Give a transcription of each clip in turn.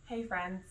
Hey friends,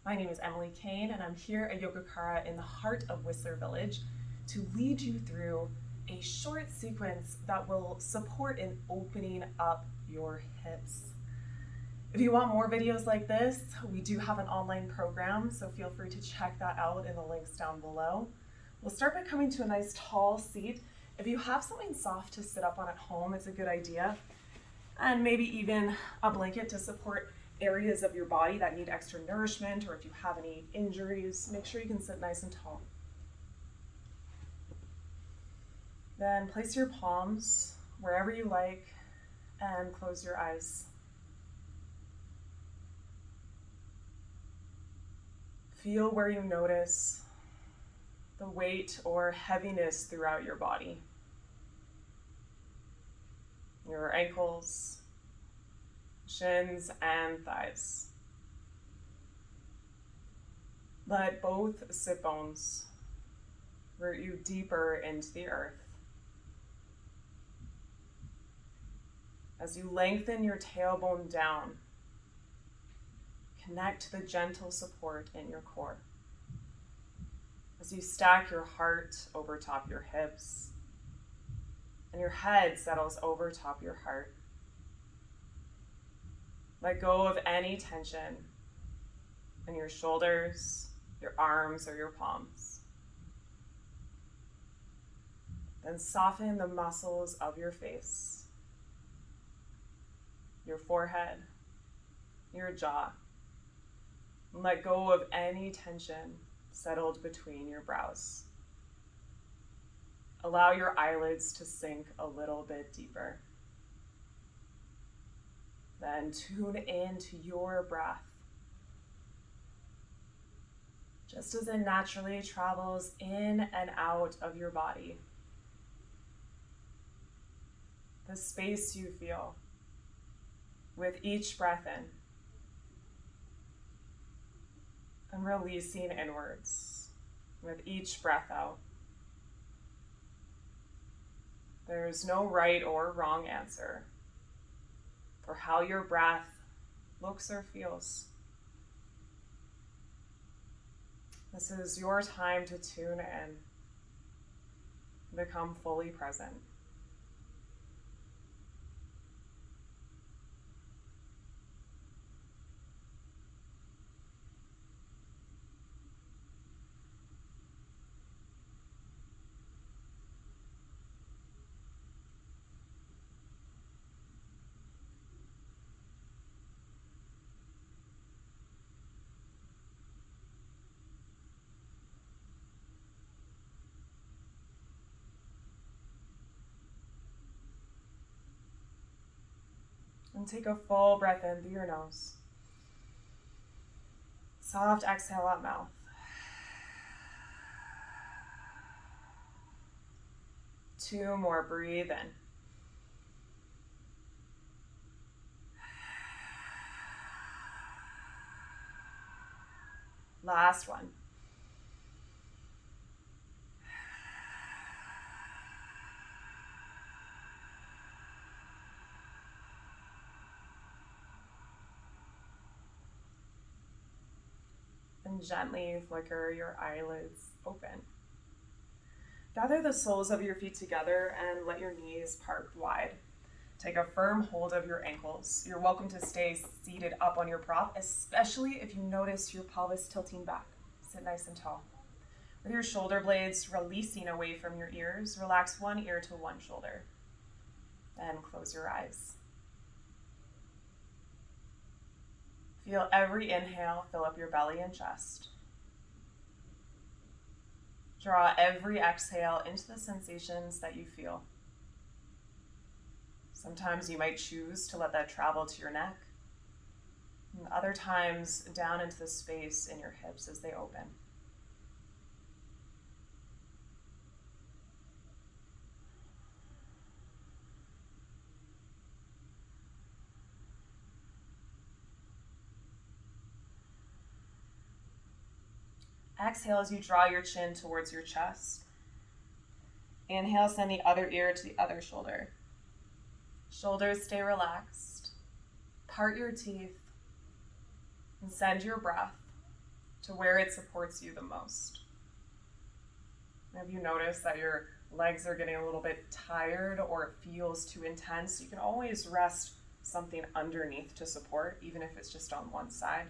my name is Emily Kane and I'm here at Yogacara in the heart of Whistler Village to lead you through a short sequence that will support in opening up your hips. If you want more videos like this, we do have an online program, so feel free to check that out in the links down below. We'll start by coming to a nice tall seat. If you have something soft to sit up on at home, it's a good idea. And maybe even a blanket to support areas of your body that need extra nourishment, or if you have any injuries, make sure you can sit nice and tall. Then place your palms wherever you like and close your eyes. Feel where you notice the weight or heaviness throughout your body. Your ankles, shins, and thighs. Let both sit bones root you deeper into the earth. As you lengthen your tailbone down, connect to the gentle support in your core. As you stack your heart over top your hips, and your head settles over top your heart. Let go of any tension in your shoulders, your arms, or your palms. Then soften the muscles of your face, your forehead, your jaw, and let go of any tension settled between your brows. Allow your eyelids to sink a little bit deeper. Then tune into your breath. Just as it naturally travels in and out of your body. The space you feel with each breath in and releasing inwards with each breath out. There's no right or wrong answer for how your breath looks or feels. This is your time to tune in, become fully present. And take a full breath in through your nose. Soft exhale out mouth. Two more, breathe in. Last one. And gently flicker your eyelids open. Gather the soles of your feet together and let your knees part wide. Take a firm hold of your ankles. You're welcome to stay seated up on your prop, especially if you notice your pelvis tilting back. Sit nice and tall. With your shoulder blades releasing away from your ears, relax one ear to one shoulder. Then close your eyes. Feel every inhale fill up your belly and chest. Draw every exhale into the sensations that you feel. Sometimes you might choose to let that travel to your neck, and other times down into the space in your hips as they open. Exhale as you draw your chin towards your chest. Inhale, send the other ear to the other shoulder. Shoulders stay relaxed. Part your teeth. And send your breath to where it supports you the most. Have you noticed that your legs are getting a little bit tired or it feels too intense? You can always rest something underneath to support, even if it's just on one side.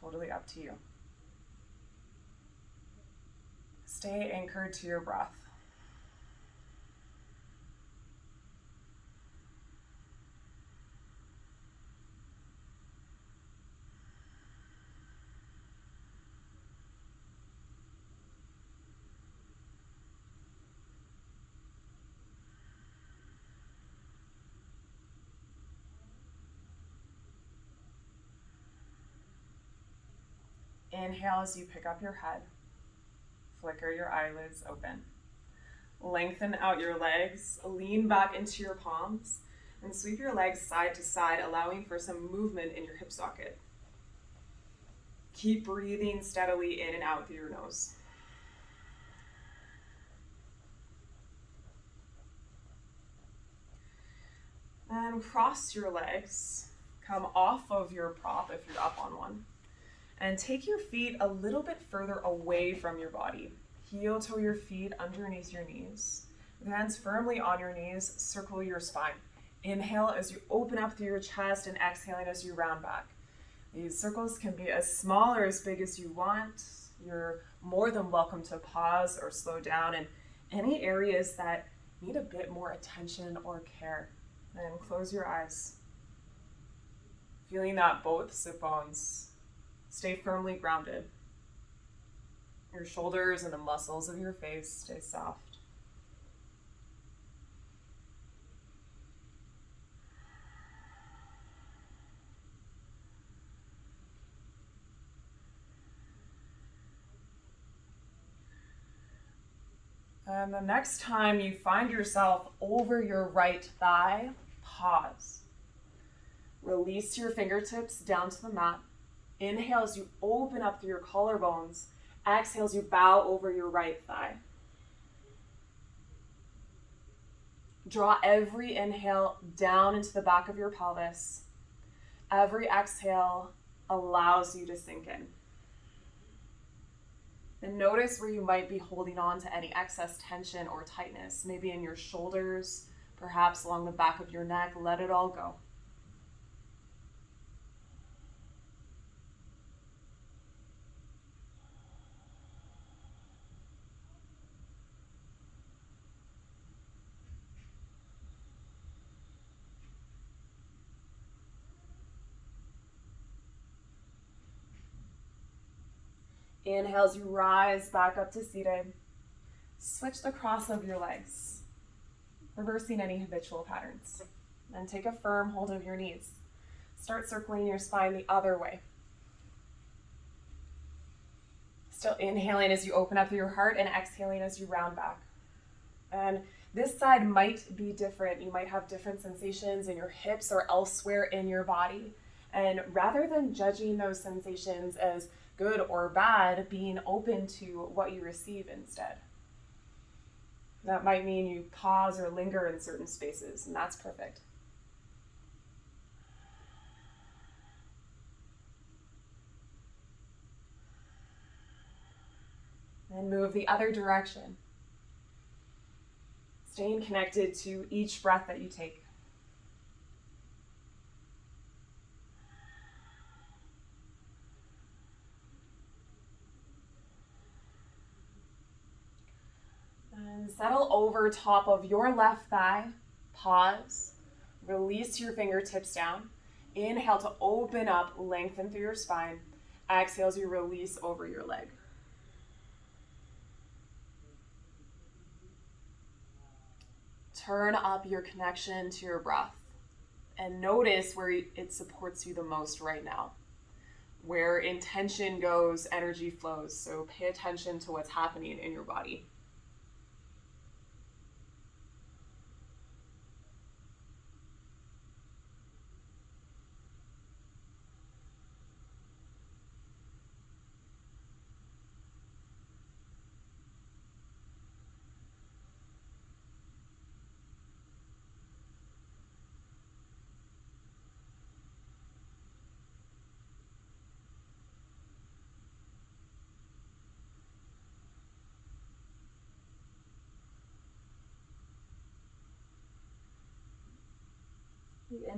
Totally up to you. Stay anchored to your breath. Inhale as you pick up your head. Flicker your eyelids open. Lengthen out your legs, lean back into your palms, and sweep your legs side to side, allowing for some movement in your hip socket. Keep breathing steadily in and out through your nose. And cross your legs. Come off of your prop if you're up on one. And take your feet a little bit further away from your body. Heel toe your feet underneath your knees. With hands firmly on your knees, circle your spine. Inhale as you open up through your chest and exhaling as you round back. These circles can be as small or as big as you want. You're more than welcome to pause or slow down in any areas that need a bit more attention or care. And close your eyes. Feeling that both sit bones stay firmly grounded. Your shoulders and the muscles of your face stay soft. And the next time you find yourself over your right thigh, pause. Release your fingertips down to the mat. Inhale as you open up through your collarbones. Exhale as you bow over your right thigh. Draw every inhale down into the back of your pelvis. Every exhale allows you to sink in. And notice where you might be holding on to any excess tension or tightness, maybe in your shoulders, perhaps along the back of your neck. Let it all go. Inhale as you rise back up to seated. Switch the cross of your legs, reversing any habitual patterns. And take a firm hold of your knees. Start circling your spine the other way. Still inhaling as you open up through your heart and exhaling as you round back. And this side might be different. You might have different sensations in your hips or elsewhere in your body. And rather than judging those sensations as good or bad, being open to what you receive instead. That might mean you pause or linger in certain spaces, and that's perfect. And move the other direction. Staying connected to each breath that you take. And settle over top of your left thigh. Pause. Release your fingertips down. Inhale to open up, lengthen through your spine. Exhale as you release over your leg. Turn up your connection to your breath and notice where it supports you the most right now. Where intention goes, energy flows. So pay attention to what's happening in your body.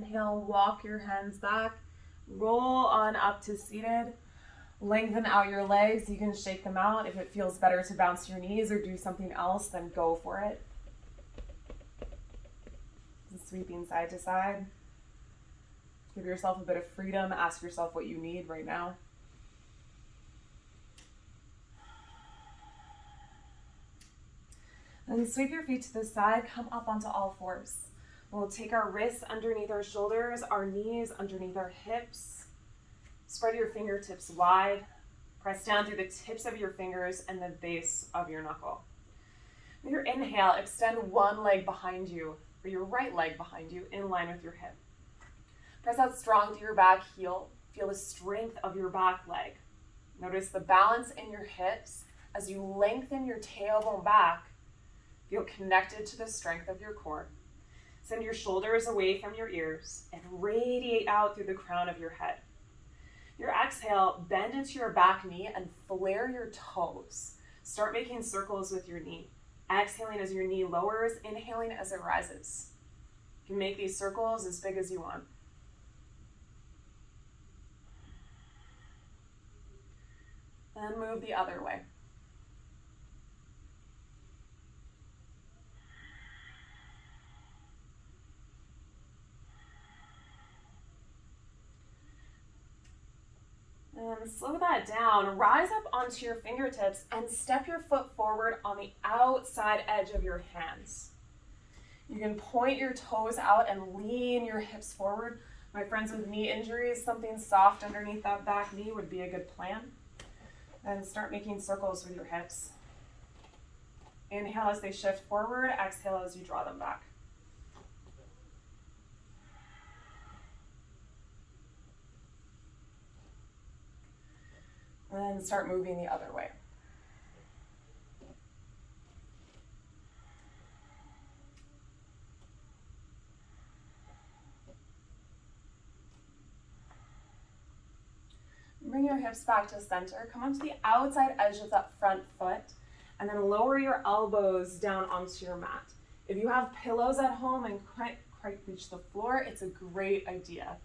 Inhale, walk your hands back. Roll on up to seated. Lengthen out your legs. You can shake them out. If it feels better to bounce your knees or do something else, then go for it. Sweeping side to side. Give yourself a bit of freedom. Ask yourself what you need right now. Then sweep your feet to the side. Come up onto all fours. We'll take our wrists underneath our shoulders, our knees underneath our hips. Spread your fingertips wide. Press down through the tips of your fingers and the base of your knuckle. With your inhale, extend one leg behind you, or your right leg behind you, in line with your hip. Press out strong through your back heel. Feel the strength of your back leg. Notice the balance in your hips as you lengthen your tailbone back. Feel connected to the strength of your core. Send your shoulders away from your ears and radiate out through the crown of your head. Your exhale, bend into your back knee and flare your toes. Start making circles with your knee. Exhaling as your knee lowers, inhaling as it rises. You can make these circles as big as you want. Then move the other way. And slow that down. Rise up onto your fingertips and step your foot forward on the outside edge of your hands. You can point your toes out and lean your hips forward. My friends with knee injuries, something soft underneath that back knee would be a good plan. And start making circles with your hips. Inhale as they shift forward. Exhale as you draw them back. And start moving the other way. Bring your hips back to center. Come onto the outside edge of that front foot, and then lower your elbows down onto your mat. If you have pillows at home and can't quite reach the floor, it's a great idea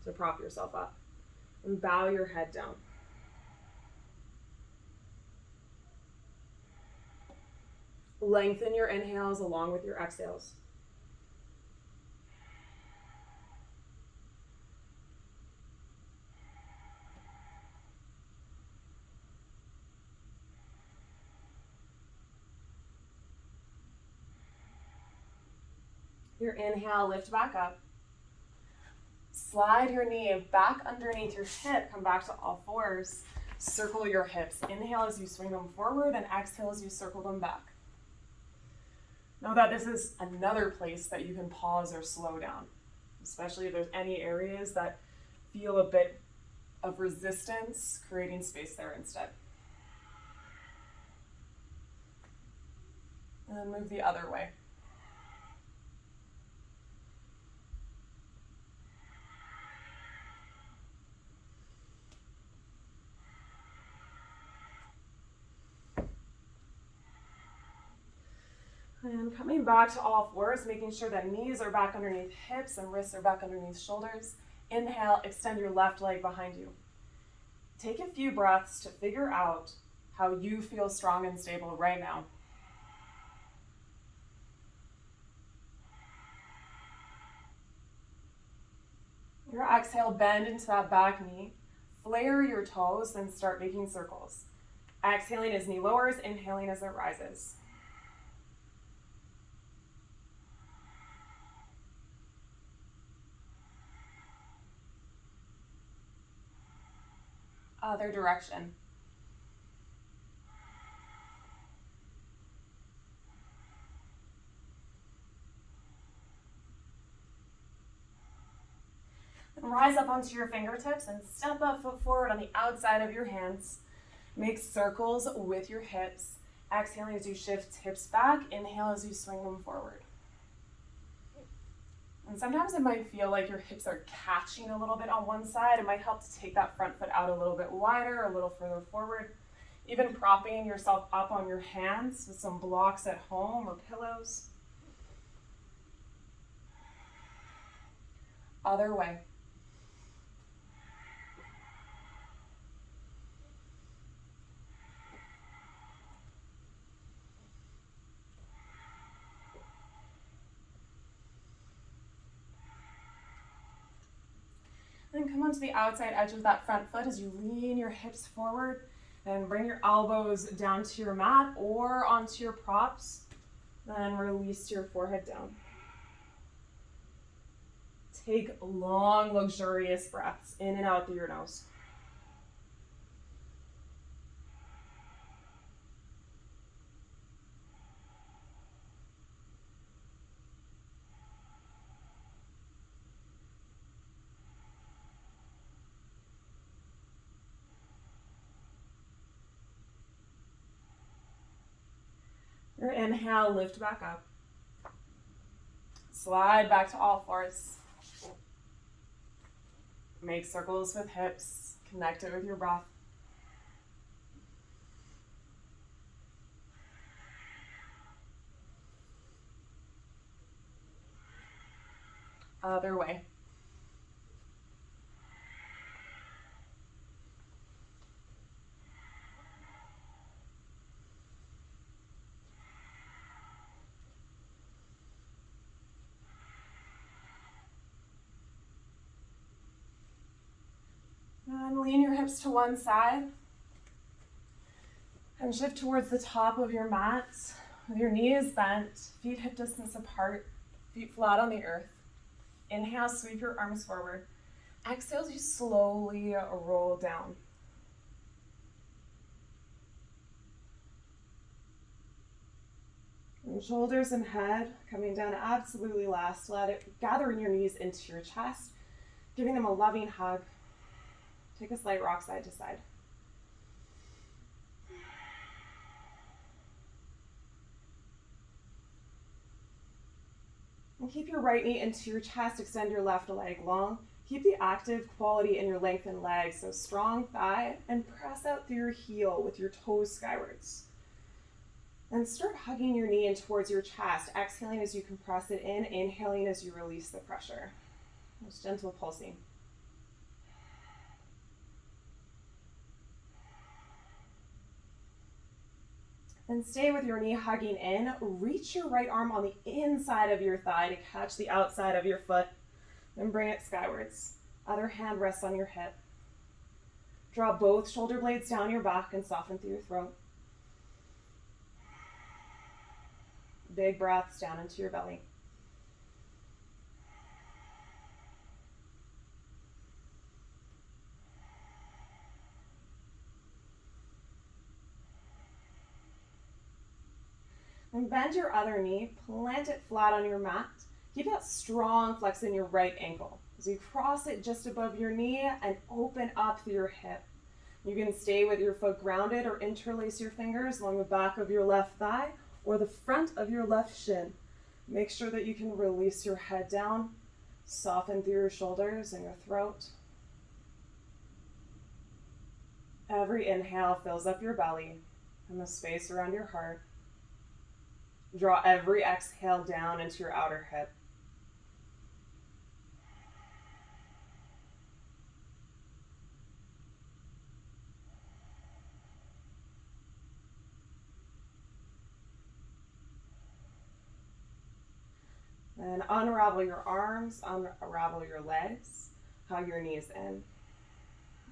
to prop yourself up. And bow your head down. Lengthen your inhales along with your exhales. Your inhale, lift back up. Slide your knee back underneath your hip. Come back to all fours. Circle your hips. Inhale as you swing them forward and exhale as you circle them back. Know that this is another place that you can pause or slow down, especially if there's any areas that feel a bit of resistance, creating space there instead. And then move the other way. And coming back to all fours, making sure that knees are back underneath hips and wrists are back underneath shoulders. Inhale, extend your left leg behind you. Take a few breaths to figure out how you feel strong and stable right now. Your exhale, bend into that back knee. Flare your toes, then start making circles. Exhaling as knee lowers, inhaling as it rises. Other direction. Then rise up onto your fingertips and step a foot forward on the outside of your hands. Make circles with your hips. Exhaling as you shift hips back. Inhale as you swing them forward. And sometimes it might feel like your hips are catching a little bit on one side. It might help to take that front foot out a little bit wider, a little further forward. Even propping yourself up on your hands with some blocks at home or pillows. Other way. Then come onto the outside edge of that front foot as you lean your hips forward and bring your elbows down to your mat or onto your props. Then release your forehead down. Take long, luxurious breaths in and out through your nose. Your inhale, lift back up. Slide back to all fours. Make circles with hips. Connect it with your breath. Other way. And lean your hips to one side and shift towards the top of your mat with your knees bent, feet hip distance apart, feet flat on the earth. Inhale, sweep your arms forward. Exhale as you slowly roll down. And shoulders and head coming down absolutely last. Let it gathering your knees into your chest, giving them a loving hug. Take a slight rock side to side. And keep your right knee into your chest, extend your left leg long. Keep the active quality in your lengthened legs, so strong thigh, and press out through your heel with your toes skywards. And start hugging your knee in towards your chest, exhaling as you compress it in, inhaling as you release the pressure. Just gentle pulsing. Then stay with your knee hugging in. Reach your right arm on the inside of your thigh to catch the outside of your foot. Then bring it skywards. Other hand rests on your hip. Draw both shoulder blades down your back and soften through your throat. Big breaths down into your belly. And bend your other knee, plant it flat on your mat. Keep that strong flex in your right ankle. As you cross it just above your knee and open up through your hip. You can stay with your foot grounded or interlace your fingers along the back of your left thigh or the front of your left shin. Make sure that you can release your head down, soften through your shoulders and your throat. Every inhale fills up your belly and the space around your heart. Draw every exhale down into your outer hip. Then unravel your arms, unravel your legs, hug your knees in.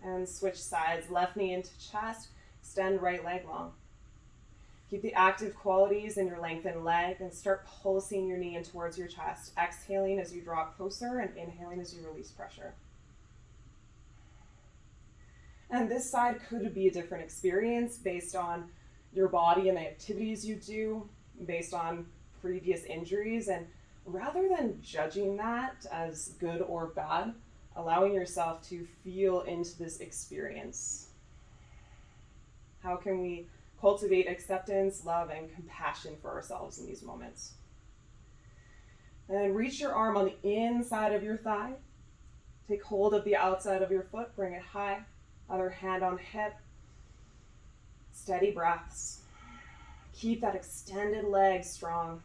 And switch sides, left knee into chest, extend right leg long. Keep the active qualities in your lengthened leg and start pulsing your knee in towards your chest, exhaling as you draw closer and inhaling as you release pressure. And this side could be a different experience based on your body and the activities you do, based on previous injuries. And rather than judging that as good or bad, allowing yourself to feel into this experience. How can we cultivate acceptance, love, and compassion for ourselves in these moments? And then reach your arm on the inside of your thigh. Take hold of the outside of your foot, bring it high. Other hand on hip. Steady breaths. Keep that extended leg strong.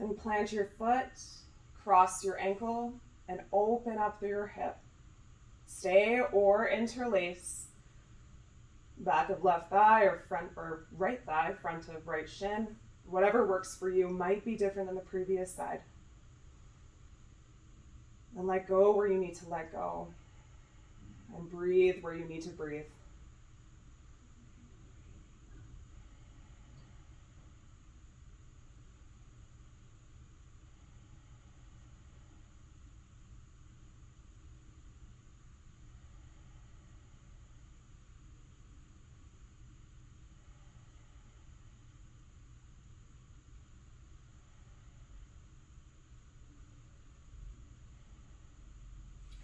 And plant your foot, cross your ankle, and open up through your hip. Stay or interlace. Back of left thigh or front or right thigh, front of right shin. Whatever works for you might be different than the previous side. And let go where you need to let go. And breathe where you need to breathe.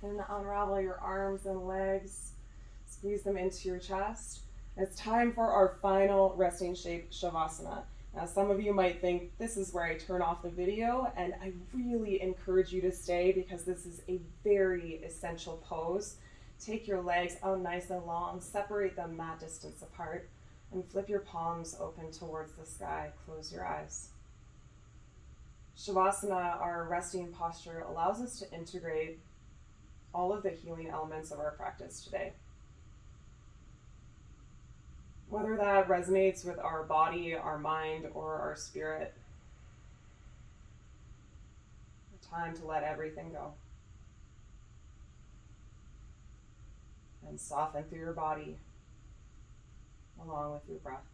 And unravel your arms and legs. Squeeze them into your chest. It's time for our final resting shape, Shavasana. Now, some of you might think this is where I turn off the video, and I really encourage you to stay because this is a very essential pose. Take your legs out nice and long, separate them mat distance apart, and flip your palms open towards the sky. Close your eyes. Shavasana, our resting posture, allows us to integrate all of the healing elements of our practice today. Whether that resonates with our body, our mind, or our spirit, time to let everything go. And soften through your body along with your breath.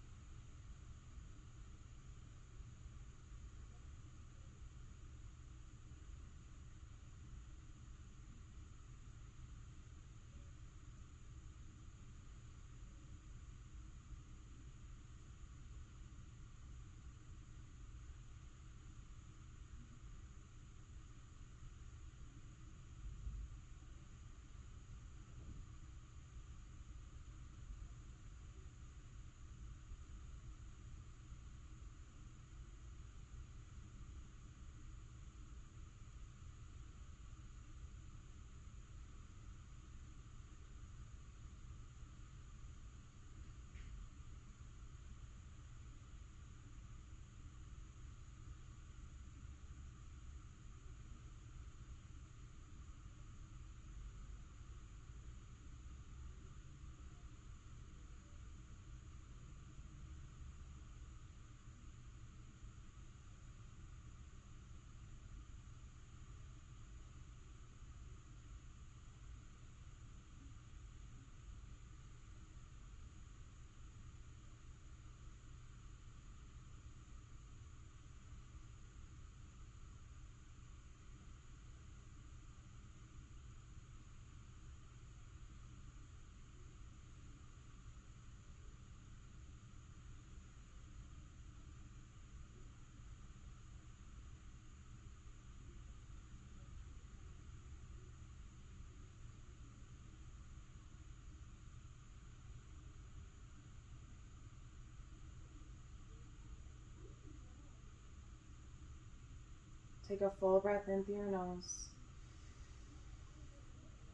Take a full breath in through your nose.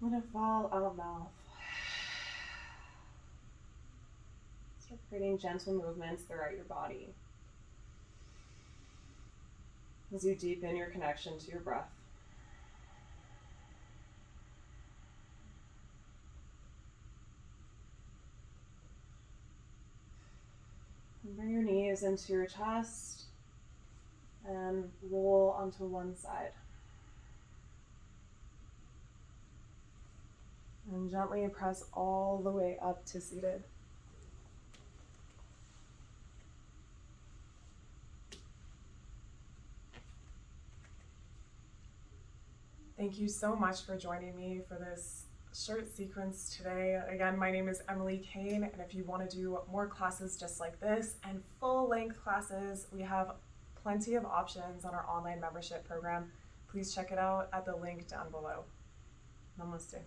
Let it fall out of mouth. Start creating gentle movements throughout your body as you deepen your connection to your breath. And bring your knees into your chest and roll onto one side. And gently press all the way up to seated. Thank you so much for joining me for this short sequence today. Again, my name is Emily Kane, and if you want to do more classes just like this and full-length classes, we have plenty of options on our online membership program. Please check it out at the link down below. Namaste.